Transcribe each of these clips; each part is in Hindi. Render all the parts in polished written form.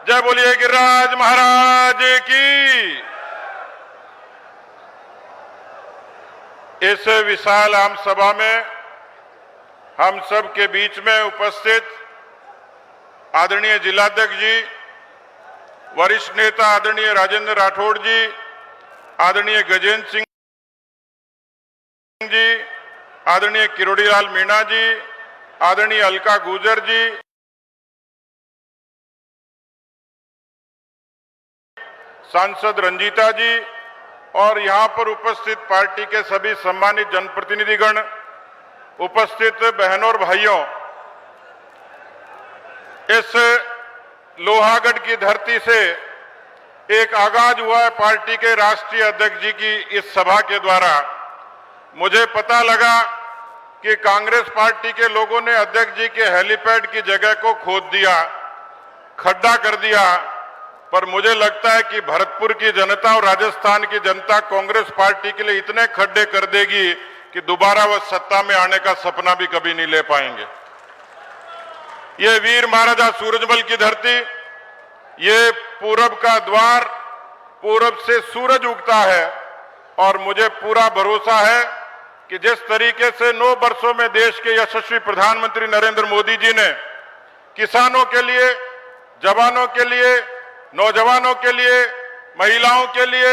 जय बोलिए गिरिराज महाराज की। इस विशाल आम सभा में हम सब के बीच में उपस्थित आदरणीय जिलाध्यक्ष जी, वरिष्ठ नेता आदरणीय राजेंद्र राठौड़ जी, आदरणीय गजेंद्र सिंह जी, आदरणीय किरोड़ीलाल मीणा जी, आदरणीय अलका गुर्जर जी, सांसद रंजीता जी और यहां पर उपस्थित पार्टी के सभी सम्मानित जनप्रतिनिधिगण, उपस्थित बहनों और भाइयों, इस लोहागढ़ की धरती से एक आगाज हुआ है पार्टी के राष्ट्रीय अध्यक्ष जी की इस सभा के द्वारा। मुझे पता लगा कि कांग्रेस पार्टी के लोगों ने अध्यक्ष जी के हेलीपैड की जगह को खोद दिया, खड्डा कर दिया, पर मुझे लगता है कि भरतपुर की जनता और राजस्थान की जनता कांग्रेस पार्टी के लिए इतने खड्डे कर देगी कि दोबारा वह सत्ता में आने का सपना भी कभी नहीं ले पाएंगे। ये वीर महाराजा सूरजमल की धरती, ये पूरब का द्वार, पूरब से सूरज उगता है और मुझे पूरा भरोसा है कि जिस तरीके से 9 वर्षों में देश के यशस्वी प्रधानमंत्री नरेंद्र मोदी जी ने किसानों के लिए, जवानों के लिए, नौजवानों के लिए, महिलाओं के लिए,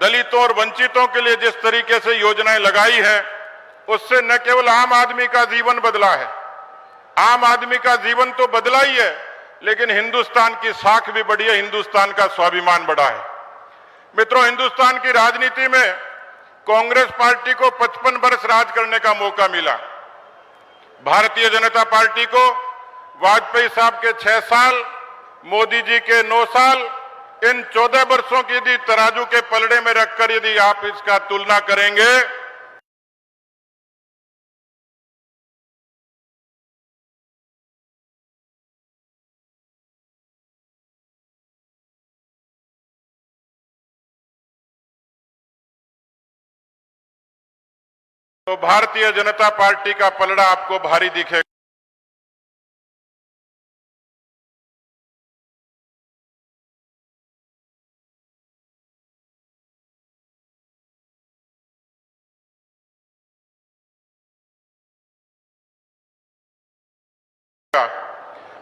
दलितों और वंचितों के लिए जिस तरीके से योजनाएं लगाई हैं, उससे न केवल आम आदमी का जीवन बदला है, आम आदमी का जीवन तो बदला ही है, लेकिन हिंदुस्तान की साख भी बढ़ी है, हिंदुस्तान का स्वाभिमान बढ़ा है। मित्रों, हिंदुस्तान की राजनीति में कांग्रेस पार्टी को 55 वर्ष राज करने का मौका मिला। भारतीय जनता पार्टी को वाजपेयी साहब के 6 साल, मोदी जी के 9 साल, इन 14 वर्षों की यदि तराजू के पलड़े में रखकर यदि आप इसका तुलना करेंगे तो भारतीय जनता पार्टी का पलड़ा आपको भारी दिखेगा।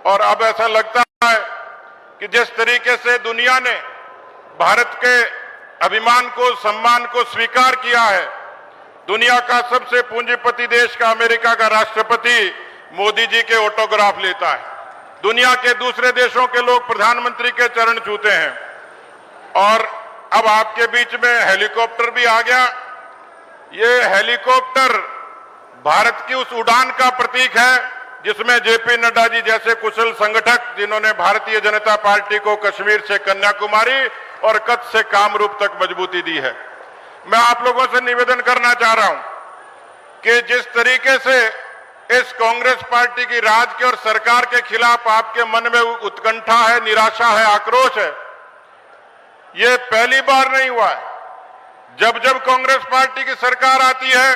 और अब ऐसा लगता है कि जिस तरीके से दुनिया ने भारत के अभिमान को, सम्मान को स्वीकार किया है, दुनिया का सबसे पूंजीपति देश का अमेरिका का राष्ट्रपति मोदी जी के ऑटोग्राफ लेता है, दुनिया के दूसरे देशों के लोग प्रधानमंत्री के चरण छूते हैं, और अब आपके बीच में हेलीकॉप्टर भी आ गया। ये हेलीकॉप्टर भारत की उस उड़ान का प्रतीक है जिसमें जेपी नड्डा जी जैसे कुशल संगठक, जिन्होंने भारतीय जनता पार्टी को कश्मीर से कन्याकुमारी और कच्छ से कामरूप तक मजबूती दी है। मैं आप लोगों से निवेदन करना चाह रहा हूं कि जिस तरीके से इस कांग्रेस पार्टी की राज के और सरकार के खिलाफ आपके मन में उत्कंठा है, निराशा है, आक्रोश है, ये पहली बार नहीं हुआ है। जब जब कांग्रेस पार्टी की सरकार आती है,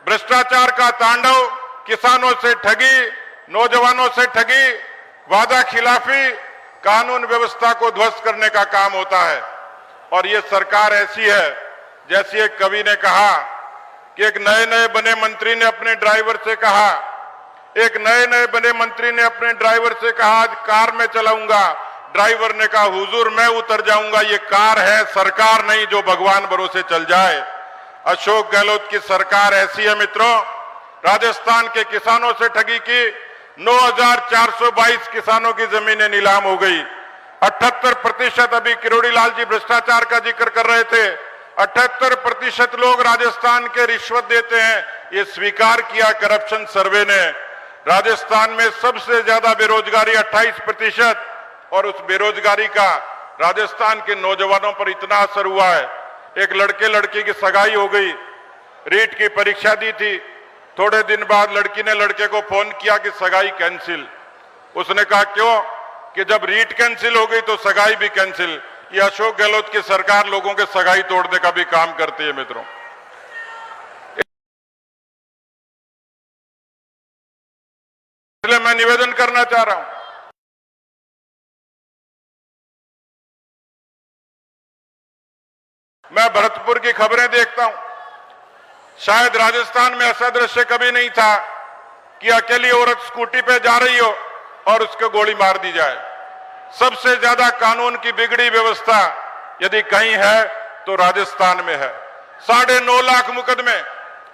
भ्रष्टाचार का तांडव, किसानों से ठगी, नौजवानों से ठगी, वादा खिलाफी, कानून व्यवस्था को ध्वस्त करने का काम होता है। और ये सरकार ऐसी है, जैसे एक कवि ने कहा कि एक नए नए बने मंत्री ने अपने ड्राइवर से कहा, एक नए नए बने मंत्री ने अपने ड्राइवर से कहा, आज कार में चलाऊंगा। ड्राइवर ने कहा, हुजूर मैं उतर जाऊंगा, ये कार है, सरकार नहीं जो भगवान भरोसे चल जाए। अशोक गहलोत की सरकार ऐसी है मित्रों। राजस्थान के किसानों से ठगी की, 9,422 किसानों की जमीनें नीलाम हो गई। 78%, अभी किरोड़ीलाल जी भ्रष्टाचार का जिक्र कर रहे थे, 78% लोग राजस्थान के रिश्वत देते हैं, ये स्वीकार किया करप्शन सर्वे ने। राजस्थान में सबसे ज्यादा बेरोजगारी 28%, और उस बेरोजगारी का राजस्थान के नौजवानों पर इतना असर हुआ है। एक लड़के लड़की की सगाई हो गई, रीट की परीक्षा दी थी, थोड़े दिन बाद लड़की ने लड़के को फोन किया कि सगाई कैंसिल। उसने कहा क्यों? कि जब रीट कैंसिल हो गई तो सगाई भी कैंसिल। ये अशोक गहलोत की सरकार लोगों के सगाई तोड़ने का भी काम करती है मित्रों। इसलिए मैं निवेदन करना चाह रहा हूं मैं भरतपुर की खबरें देखता हूं, शायद राजस्थान में ऐसा दृश्य कभी नहीं था कि अकेली औरत स्कूटी पे जा रही हो और उसको गोली मार दी जाए। सबसे ज्यादा कानून की बिगड़ी व्यवस्था यदि कहीं है तो राजस्थान में है। 9.5 लाख मुकदमे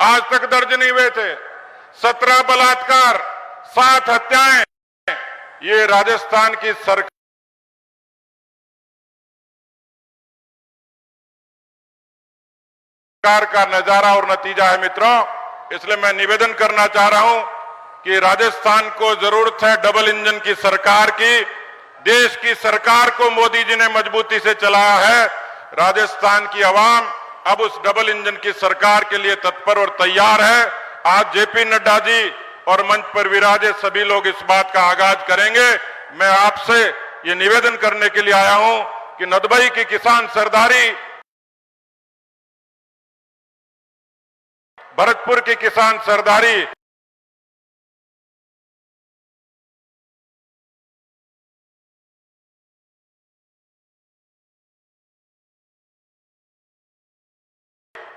आज तक दर्ज नहीं हुए थे, 17 बलात्कार, 7 हत्याएं। ये राजस्थान की सरकार का नजारा और नतीजा है मित्रों। इसलिए मैं निवेदन करना चाह रहा हूं कि राजस्थान को जरूरत है डबल इंजन की सरकार की। देश की सरकार को मोदी जी ने मजबूती से चलाया है। राजस्थान की आवाम अब उस डबल इंजन की सरकार के लिए तत्पर और तैयार है। आज जेपी नड्डा जी और मंच पर विराजे सभी लोग इस बात का आगाज करेंगे। मैं आपसे ये निवेदन करने के लिए आया हूं कि नदबई की किसान सरदारी, भरतपुर की किसान सरदारी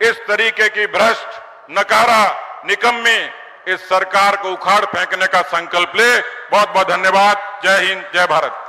इस तरीके की भ्रष्ट, नकारा, निकम्मी इस सरकार को उखाड़ फेंकने का संकल्प ले। बहुत बहुत धन्यवाद। जय हिंद, जय भारत।